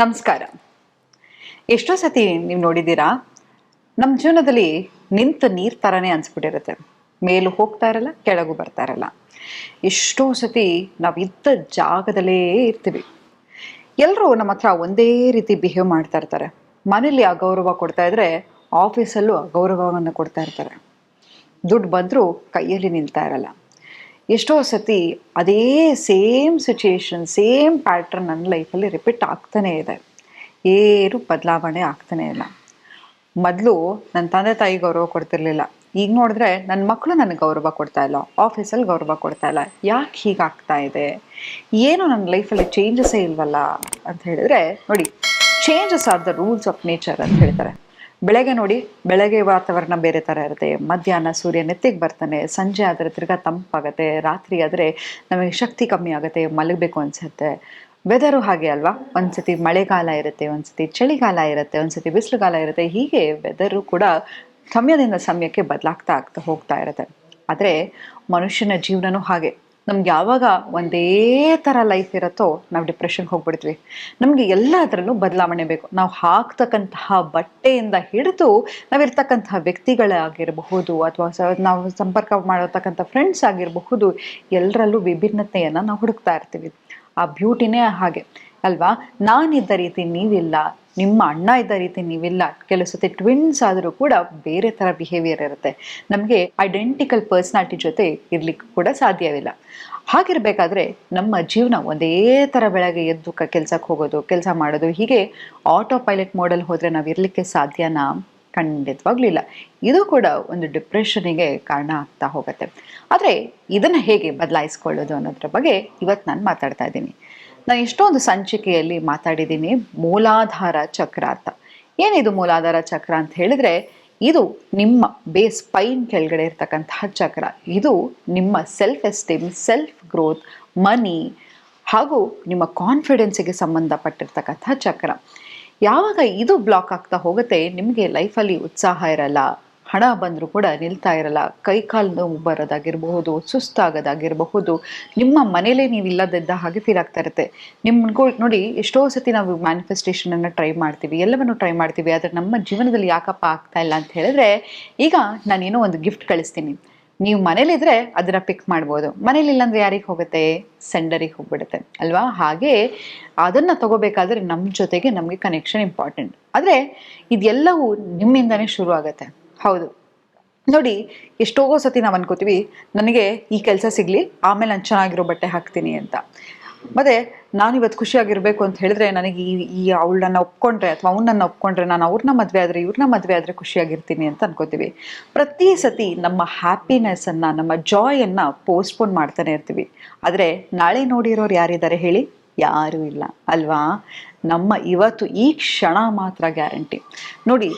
ನಮಸ್ಕಾರ. ಎಷ್ಟೋ ಸತಿ ನೀವು ನೋಡಿದ್ದೀರಾ, ನಮ್ಮ ಜೀವನದಲ್ಲಿ ನಿಂತ ನೀರು ಥರನೇ ಅನ್ಸ್ಬಿಟ್ಟಿರುತ್ತೆ. ಮೇಲೂ ಹೋಗ್ತಾ ಇರಲ್ಲ, ಕೆಳಗೂ ಬರ್ತಾ ಇರಲ್ಲ. ಎಷ್ಟೋ ಸತಿ ನಾವು ಇದ್ದ ಜಾಗದಲ್ಲೇ ಇರ್ತೀವಿ. ಎಲ್ಲರೂ ನಮ್ಮ ಹತ್ರ ಒಂದೇ ರೀತಿ ಬಿಹೇವ್ ಮಾಡ್ತಾ ಇರ್ತಾರೆ. ಮನೇಲಿ ಅಗೌರವ ಕೊಡ್ತಾ ಇದ್ರೆ ಆಫೀಸಲ್ಲೂ ಅಗೌರವವನ್ನು ಕೊಡ್ತಾ ಇರ್ತಾರೆ. ದುಡ್ಡು ಬಂದರೂ ಕೈಯಲ್ಲಿ ನಿಲ್ತಾ ಇರಲ್ಲ. ಎಷ್ಟೋ ಸತಿ ಅದೇ ಸೇಮ್ ಸಿಚುಯೇಷನ್, ಸೇಮ್ ಪ್ಯಾಟ್ರನ್ ನನ್ನ ಲೈಫಲ್ಲಿ ರಿಪೀಟ್ ಆಗ್ತಾನೇ ಇದೆ. ಏನು ಬದಲಾವಣೆ ಆಗ್ತಾನೇ ಇಲ್ಲ. ಮೊದಲು ನನ್ನ ತಂದೆ ತಾಯಿ ಗೌರವ ಕೊಡ್ತಿರ್ಲಿಲ್ಲ. ಈಗ ನೋಡಿದ್ರೆ ನನ್ನ ಮಕ್ಕಳು ನನಗೆ ಗೌರವ ಕೊಡ್ತಾ ಇಲ್ಲ, ಆಫೀಸಲ್ಲಿ ಗೌರವ ಕೊಡ್ತಾ ಇಲ್ಲ. ಯಾಕೆ ಹೀಗಾಗ್ತಾ ಇದೆ? ಏನು ನನ್ನ ಲೈಫಲ್ಲಿ ಚೇಂಜಸ್ಸೇ ಇಲ್ವಲ್ಲ ಅಂತ ಹೇಳಿದ್ರೆ, ನೋಡಿ, changes are the rules of nature ಅಂತ ಹೇಳ್ತಾರೆ. ಬೆಳಗ್ಗೆ ನೋಡಿ, ಬೆಳಗ್ಗೆ ವಾತಾವರಣ ಬೇರೆ ಥರ ಇರುತ್ತೆ. ಮಧ್ಯಾಹ್ನ ಸೂರ್ಯ ನೆತ್ತಿಗೆ ಬರ್ತಾನೆ, ಸಂಜೆ ಆದರೆ ತಿರ್ಗಾ ತಂಪಾಗುತ್ತೆ, ರಾತ್ರಿ ಆದರೆ ನಮಗೆ ಶಕ್ತಿ ಕಮ್ಮಿ ಆಗುತ್ತೆ, ಮಲಗಬೇಕು ಅನಿಸುತ್ತೆ. ವೆದರು ಹಾಗೆ ಅಲ್ವಾ? ಒಂದ್ಸತಿ ಮಳೆಗಾಲ ಇರುತ್ತೆ, ಒಂದ್ಸತಿ ಚಳಿಗಾಲ ಇರುತ್ತೆ, ಒಂದ್ಸತಿ ಬಿಸಿಲುಗಾಲ ಇರುತ್ತೆ. ಹೀಗೆ ವೆದರು ಕೂಡ ಸಮಯದಿಂದ ಸಮಯಕ್ಕೆ ಬದಲಾಗ್ತಾ ಹೋಗ್ತಾ ಇರುತ್ತೆ. ಆದರೆ ಮನುಷ್ಯನ ಜೀವನನೂ ಹಾಗೆ. ನಮ್ಗೆ ಯಾವಾಗ ಒಂದೇ ಥರ ಲೈಫ್ ಇರುತ್ತೋ ನಾವು ಡಿಪ್ರೆಷನ್ಗೆ ಹೋಗ್ಬಿಡ್ತೀವಿ. ನಮಗೆ ಎಲ್ಲದರಲ್ಲೂ ಬದಲಾವಣೆ ಬೇಕು. ನಾವು ಹಾಕ್ತಕ್ಕಂತಹ ಬಟ್ಟೆಯಿಂದ ಹಿಡಿದು ನಾವಿರ್ತಕ್ಕಂತಹ ವ್ಯಕ್ತಿಗಳಾಗಿರಬಹುದು, ಅಥವಾ ನಾವು ಸಂಪರ್ಕ ಮಾಡತಕ್ಕಂಥ ಫ್ರೆಂಡ್ಸ್ ಆಗಿರಬಹುದು, ಎಲ್ಲರಲ್ಲೂ ವಿಭಿನ್ನತೆಯನ್ನು ನಾವು ಹುಡುಕ್ತಾ ಇರ್ತೀವಿ. ಆ ಬ್ಯೂಟಿನೇ ಹಾಗೆ ಅಲ್ವಾ? ನಾನಿದ್ದ ರೀತಿ ನೀವಿಲ್ಲ, ನಿಮ್ಮ ಅಣ್ಣ ಇದ್ದ ರೀತಿ ನೀವಿಲ್ಲ. ಕೆಲವು ಸತಿ ಟ್ವಿನ್ಸ್ ಆದರೂ ಕೂಡ ಬೇರೆ ಥರ ಬಿಹೇವಿಯರ್ ಇರುತ್ತೆ. ನಮಗೆ ಐಡೆಂಟಿಕಲ್ ಪರ್ಸ್ನಾಲಿಟಿ ಜೊತೆ ಇರ್ಲಿಕ್ಕೆ ಕೂಡ ಸಾಧ್ಯವಿಲ್ಲ. ಹಾಗಿರಬೇಕಾದ್ರೆ ನಮ್ಮ ಜೀವನ ಒಂದೇ ಥರ ಬೆಳಗ್ಗೆ ಎದ್ದು ಕೆಲಸಕ್ಕೆ ಹೋಗೋದು, ಕೆಲಸ ಮಾಡೋದು, ಹೀಗೆ ಆಟೋ ಪೈಲಟ್ ಮೋಡಲ್ಲಿ ಹೋದರೆ ನಾವು ಇರಲಿಕ್ಕೆ ಸಾಧ್ಯನಾ? ಖಂಡಿತವಾಗ್ಲೂ ಇಲ್ಲ. ಇದು ಕೂಡ ಒಂದು ಡಿಪ್ರೆಷನಿಗೆ ಕಾರಣ ಆಗ್ತಾ ಹೋಗುತ್ತೆ. ಆದರೆ ಇದನ್ನು ಹೇಗೆ ಬದಲಾಯಿಸ್ಕೊಳ್ಳೋದು ಅನ್ನೋದ್ರ ಬಗ್ಗೆ ಇವತ್ತು ನಾನು ಮಾತಾಡ್ತಾ ಇದ್ದೀನಿ. ನಾನು ಎಷ್ಟೊಂದು ಸಂಚಿಕೆಯಲ್ಲಿ ಮಾತಾಡಿದ್ದೀನಿ ಮೂಲಾಧಾರ ಚಕ್ರ ಅಂತ. ಏನಿದು ಮೂಲಾಧಾರ ಚಕ್ರ ಅಂತ ಹೇಳಿದ್ರೆ, ಇದು ನಿಮ್ಮ ಬೇಸ್ ಸ್ಪೈನ್ ಕೆಳಗಡೆ ಇರ್ತಕ್ಕಂತಹ ಚಕ್ರ. ಇದು ನಿಮ್ಮ ಸೆಲ್ಫ್ ಎಸ್ಟೀಮ್, ಸೆಲ್ಫ್ ಗ್ರೋತ್, ಮನಿ ಹಾಗೂ ನಿಮ್ಮ ಕಾನ್ಫಿಡೆನ್ಸಿಗೆ ಸಂಬಂಧಪಟ್ಟಿರ್ತಕ್ಕಂತಹ ಚಕ್ರ. ಯಾವಾಗ ಇದು ಬ್ಲಾಕ್ ಆಗ್ತಾ ಹೋಗುತ್ತೆ, ನಿಮಗೆ ಲೈಫಲ್ಲಿ ಉತ್ಸಾಹ ಇರಲ್ಲ, ಹಣ ಬಂದರೂ ಕೂಡ ನಿಲ್ತಾ ಇರಲ್ಲ, ಕೈಕಾಲು ನೋವು ಬರೋದಾಗಿರಬಹುದು, ಸುಸ್ತಾಗೋದಾಗಿರಬಹುದು, ನಿಮ್ಮ ಮನೇಲೇ ನೀವು ಇಲ್ಲದಿದ್ದ ಹಾಗೆ ಫೀಲ್ ಆಗ್ತಾ ಇರುತ್ತೆ. ನಿಮ್ಗೂ ನೋಡಿ, ಎಷ್ಟೋ ಸತಿ ನಾವು ಮ್ಯಾನಿಫೆಸ್ಟೇಷನನ್ನು ಟ್ರೈ ಮಾಡ್ತೀವಿ, ಎಲ್ಲವನ್ನು ಟ್ರೈ ಮಾಡ್ತೀವಿ, ಆದರೆ ನಮ್ಮ ಜೀವನದಲ್ಲಿ ಯಾಕಪ್ಪ ಆಗ್ತಾ ಇಲ್ಲ ಅಂತ ಹೇಳಿದ್ರೆ, ಈಗ ನಾನೇನೋ ಒಂದು ಗಿಫ್ಟ್ ಕಳಿಸ್ತೀನಿ, ನೀವು ಮನೇಲಿದ್ರೆ ಅದನ್ನು ಪಿಕ್ ಮಾಡ್ಬೋದು, ಮನೇಲಿಲ್ಲ ಅಂದರೆ ಯಾರಿಗೆ ಹೋಗುತ್ತೆ? ಸೆಂಡರಿಗೆ ಹೋಗ್ಬಿಡುತ್ತೆ ಅಲ್ವಾ? ಹಾಗೆ ಅದನ್ನು ತಗೋಬೇಕಾದ್ರೆ ನಮ್ಮ ಜೊತೆಗೆ ನಮಗೆ ಕನೆಕ್ಷನ್ ಇಂಪಾರ್ಟೆಂಟ್. ಆದರೆ ಇದೆಲ್ಲವೂ ನಿಮ್ಮಿಂದನೇ ಶುರು ಆಗುತ್ತೆ. ಹೌದು, ನೋಡಿ, ಎಷ್ಟೋ ಸತಿ ನಾವು ಅನ್ಕೋತೀವಿ, ನನಗೆ ಈ ಕೆಲಸ ಸಿಗಲಿ, ಆಮೇಲೆ ನಾನು ಚೆನ್ನಾಗಿರೋ ಬಟ್ಟೆ ಹಾಕ್ತೀನಿ ಅಂತ. ಮತ್ತು ನಾನಿವತ್ತು ಖುಷಿಯಾಗಿರಬೇಕು ಅಂತ ಹೇಳಿದ್ರೆ, ನನಗೆ ಈ ಅವಳನ್ನ ಒಪ್ಕೊಂಡ್ರೆ ಅಥವಾ ಅವನನ್ನು ಒಪ್ಕೊಂಡ್ರೆ, ನಾನು ಅವ್ರನ್ನ ಮದುವೆ ಆದರೆ, ಇವ್ರನ್ನ ಮದುವೆ ಆದರೆ ಖುಷಿಯಾಗಿರ್ತೀನಿ ಅಂತ ಅನ್ಕೋತೀವಿ. ಪ್ರತಿ ಸತಿ ನಮ್ಮ ಹ್ಯಾಪಿನೆಸ್ಸನ್ನು, ನಮ್ಮ ಜಾಯನ್ನು ಪೋಸ್ಟ್ಪೋನ್ ಮಾಡ್ತಾನೆ ಇರ್ತೀವಿ. ಆದರೆ ನಾಳೆ ನೋಡಿರೋರು ಯಾರಿದ್ದಾರೆ ಹೇಳಿ? ಯಾರೂ ಇಲ್ಲ ಅಲ್ವಾ? ನಮ್ಮ ಇವತ್ತು ಈ ಕ್ಷಣ ಮಾತ್ರ ಗ್ಯಾರಂಟಿ. ನೋಡಿ,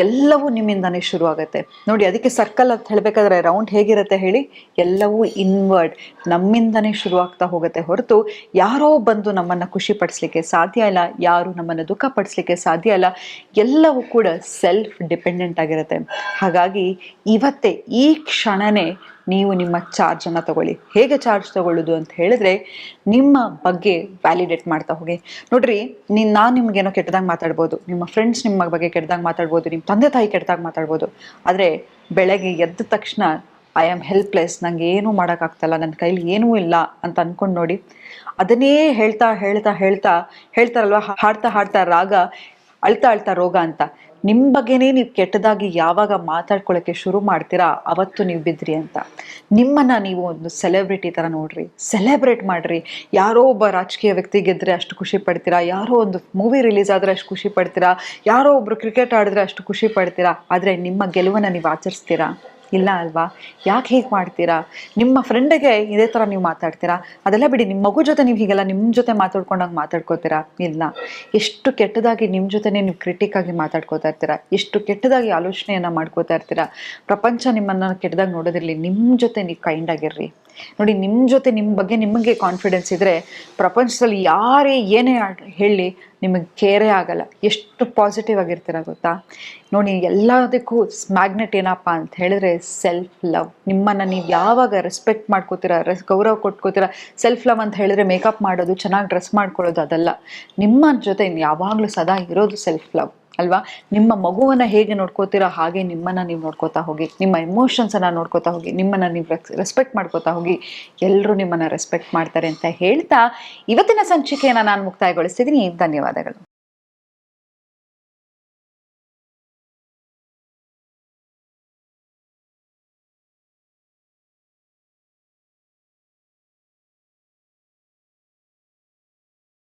ಎಲ್ಲವೂ ನಿಮ್ಮಿಂದನೇ ಶುರು ಆಗುತ್ತೆ. ನೋಡಿ, ಅದಕ್ಕೆ ಸರ್ಕಲ್ ಅಂತ ಹೇಳಬೇಕಾದ್ರೆ ರೌಂಡ್ ಹೇಗಿರುತ್ತೆ ಹೇಳಿ? ಎಲ್ಲವೂ ಇನ್ವರ್ಡ್, ನಮ್ಮಿಂದನೇ ಶುರುವಾಗ್ತಾ ಹೋಗುತ್ತೆ ಹೊರತು ಯಾರೋ ಬಂದು ನಮ್ಮನ್ನು ಖುಷಿ ಪಡಿಸ್ಲಿಕ್ಕೆ ಸಾಧ್ಯ ಇಲ್ಲ, ಯಾರು ನಮ್ಮನ್ನು ದುಃಖ ಪಡಿಸ್ಲಿಕ್ಕೆ ಸಾಧ್ಯ ಇಲ್ಲ. ಎಲ್ಲವೂ ಕೂಡ ಸೆಲ್ಫ್ ಡಿಪೆಂಡೆಂಟ್ ಆಗಿರುತ್ತೆ. ಹಾಗಾಗಿ ಇವತ್ತೇ ಈ ಕ್ಷಣನೇ ನೀವು ನಿಮ್ಮ ಚಾರ್ಜನ್ನು ತಗೊಳ್ಳಿ. ಹೇಗೆ ಚಾರ್ಜ್ ತಗೊಳ್ಳೋದು ಅಂತ ಹೇಳಿದ್ರೆ, ನಿಮ್ಮ ಬಗ್ಗೆ ವ್ಯಾಲಿಡೇಟ್ ಮಾಡ್ತಾ ಹೋಗಿ. ನೋಡ್ರಿ, ನಾನು ನಿಮಗೇನೋ ಕೆಟ್ಟದಾಗ ಮಾತಾಡ್ಬೋದು, ನಿಮ್ಮ ಫ್ರೆಂಡ್ಸ್ ನಿಮ್ಮ ಬಗ್ಗೆ ಕೆಟ್ಟದಾಗ ಮಾತಾಡ್ಬೋದು, ನಿಮ್ಮ ತಂದೆ ತಾಯಿ ಕೆಟ್ಟದಾಗ ಮಾತಾಡ್ಬೋದು. ಆದರೆ ಬೆಳಗ್ಗೆ ಎದ್ದ ತಕ್ಷಣ ಐ ಆಮ್ ಹೆಲ್ಪ್ಲೆಸ್, ನನಗೆ ಏನೂ ಮಾಡೋಕ್ಕಾಗ್ತಲ್ಲ, ನನ್ನ ಕೈಲಿ ಏನೂ ಇಲ್ಲ ಅಂತ ಅಂದ್ಕೊಂಡು ನೋಡಿ. ಅದನ್ನೇ ಹೇಳ್ತಾ ಹೇಳ್ತಾ ಹೇಳ್ತಾ ಹೇಳ್ತಾರಲ್ವ, ಹಾಡ್ತಾ ಹಾಡ್ತಾ ರಾಗ, ಅಳ್ತಾ ಅಳ್ತಾ ರೋಗ ಅಂತ. ನಿಮ್ಮ ಬಗ್ಗೆನೇ ನೀವು ಕೆಟ್ಟದಾಗಿ ಯಾವಾಗ ಮಾತಾಡ್ಕೊಳ್ಳೋಕ್ಕೆ ಶುರು ಮಾಡ್ತೀರಾ, ಅವತ್ತು ನೀವು ಬಿದ್ರಿ ಅಂತ. ನಿಮ್ಮನ್ನು ನೀವು ಒಂದು ಸೆಲೆಬ್ರಿಟಿ ಥರ ನೋಡ್ರಿ, ಸೆಲೆಬ್ರೇಟ್ ಮಾಡಿರಿ. ಯಾರೋ ಒಬ್ಬ ರಾಜಕೀಯ ವ್ಯಕ್ತಿ ಗೆದ್ದರೆ ಅಷ್ಟು ಖುಷಿ ಪಡ್ತೀರಾ, ಯಾರೋ ಒಂದು ಮೂವಿ ರಿಲೀಸ್ ಆದರೆ ಅಷ್ಟು ಖುಷಿ ಪಡ್ತೀರಾ, ಯಾರೋ ಒಬ್ಬರು ಕ್ರಿಕೆಟ್ ಆಡಿದ್ರೆ ಅಷ್ಟು ಖುಷಿ ಪಡ್ತೀರಾ. ಆದರೆ ನಿಮ್ಮ ಗೆಲುವನ್ನು ನೀವು ಆಚರಿಸ್ತೀರಾ? ಇಲ್ಲ ಅಲ್ವಾ? ಯಾಕೆ ಹೀಗೆ ಮಾಡ್ತೀರಾ? ನಿಮ್ಮ ಫ್ರೆಂಡಿಗೆ ಇದೇ ಥರ ನೀವು ಮಾತಾಡ್ತೀರಾ? ಅದೆಲ್ಲ ಬಿಡಿ, ನಿಮ್ಮ ಮಗು ಜೊತೆ ನೀವು ಹೀಗೆಲ್ಲ ನಿಮ್ಮ ಜೊತೆ ಮಾತಾಡ್ಕೊಂಡಾಗ ಮಾತಾಡ್ಕೋತೀರಾ? ಇಲ್ಲ. ಎಷ್ಟು ಕೆಟ್ಟದಾಗಿ ನಿಮ್ಮ ಜೊತೆನೇ ನೀವು ಕ್ರಿಟಿಕ್ಕಾಗಿ ಮಾತಾಡ್ಕೋತಾ ಇರ್ತೀರಾ, ಎಷ್ಟು ಕೆಟ್ಟದಾಗಿ ಆಲೋಚನೆಯನ್ನು ಮಾಡ್ಕೋತಾ ಇರ್ತೀರಾ. ಪ್ರಪಂಚ ನಿಮ್ಮನ್ನು ಕೆಟ್ಟದಾಗಿ ನೋಡೋದಿರಲಿ, ನಿಮ್ಮ ಜೊತೆ ನೀವು ಕೈಂಡಾಗಿರ್ರಿ. ನೋಡಿ, ನಿಮ್ಮ ಜೊತೆ ನಿಮ್ಮ ಬಗ್ಗೆ ನಿಮಗೆ ಕಾನ್ಫಿಡೆನ್ಸ್ ಇದ್ದರೆ, ಪ್ರಪಂಚದಲ್ಲಿ ಯಾರೇ ಏನೇ ಹೇಳಿ ನಿಮಗೆ ಕೇರೇ ಆಗಲ್ಲ. ಎಷ್ಟು ಪಾಸಿಟಿವ್ ಆಗಿರ್ತೀರ ಗೊತ್ತಾ? ನೋಡಿ, ಎಲ್ಲದಕ್ಕೂ ಮ್ಯಾಗ್ನೆಟ್ ಏನಪ್ಪ ಅಂತ ಹೇಳಿದ್ರೆ ಸೆಲ್ಫ್ ಲವ್. ನಿಮ್ಮನ್ನು ನೀವು ಯಾವಾಗ ರೆಸ್ಪೆಕ್ಟ್ ಮಾಡ್ಕೋತೀರ, ಗೌರವ ಕೊಟ್ಕೋತೀರ. ಸೆಲ್ಫ್ ಲವ್ ಅಂತ ಹೇಳಿದ್ರೆ ಮೇಕಪ್ ಮಾಡೋದು, ಚೆನ್ನಾಗಿ ಡ್ರೆಸ್ ಮಾಡ್ಕೊಳ್ಳೋದು ಅದಲ್ಲ. ನಿಮ್ಮ ಜೊತೆ ಯಾವಾಗಲೂ ಸದಾ ಇರೋದು ಸೆಲ್ಫ್ ಲವ್ ಅಲ್ವಾ? ನಿಮ್ಮ ಮಗುವನ್ನು ಹೇಗೆ ನೋಡ್ಕೋತೀರೋ ಹಾಗೆ ನಿಮ್ಮನ್ನು ನೀವು ನೋಡ್ಕೋತಾ ಹೋಗಿ, ನಿಮ್ಮ ಎಮೋಷನ್ಸನ್ನು ನೋಡ್ಕೋತಾ ಹೋಗಿ, ನಿಮ್ಮನ್ನು ನೀವು ರೆಸ್ಪೆಕ್ಟ್ ಮಾಡ್ಕೋತಾ ಹೋಗಿ. ಎಲ್ಲರೂ ನಿಮ್ಮನ್ನು ರೆಸ್ಪೆಕ್ಟ್ ಮಾಡ್ತಾರೆ ಅಂತ ಹೇಳ್ತಾ ಇವತ್ತಿನ ಸಂಚಿಕೆಯನ್ನು ನಾನು ಮುಕ್ತಾಯಗೊಳಿಸ್ತಿದ್ದೀನಿ. ಧನ್ಯವಾದಗಳು.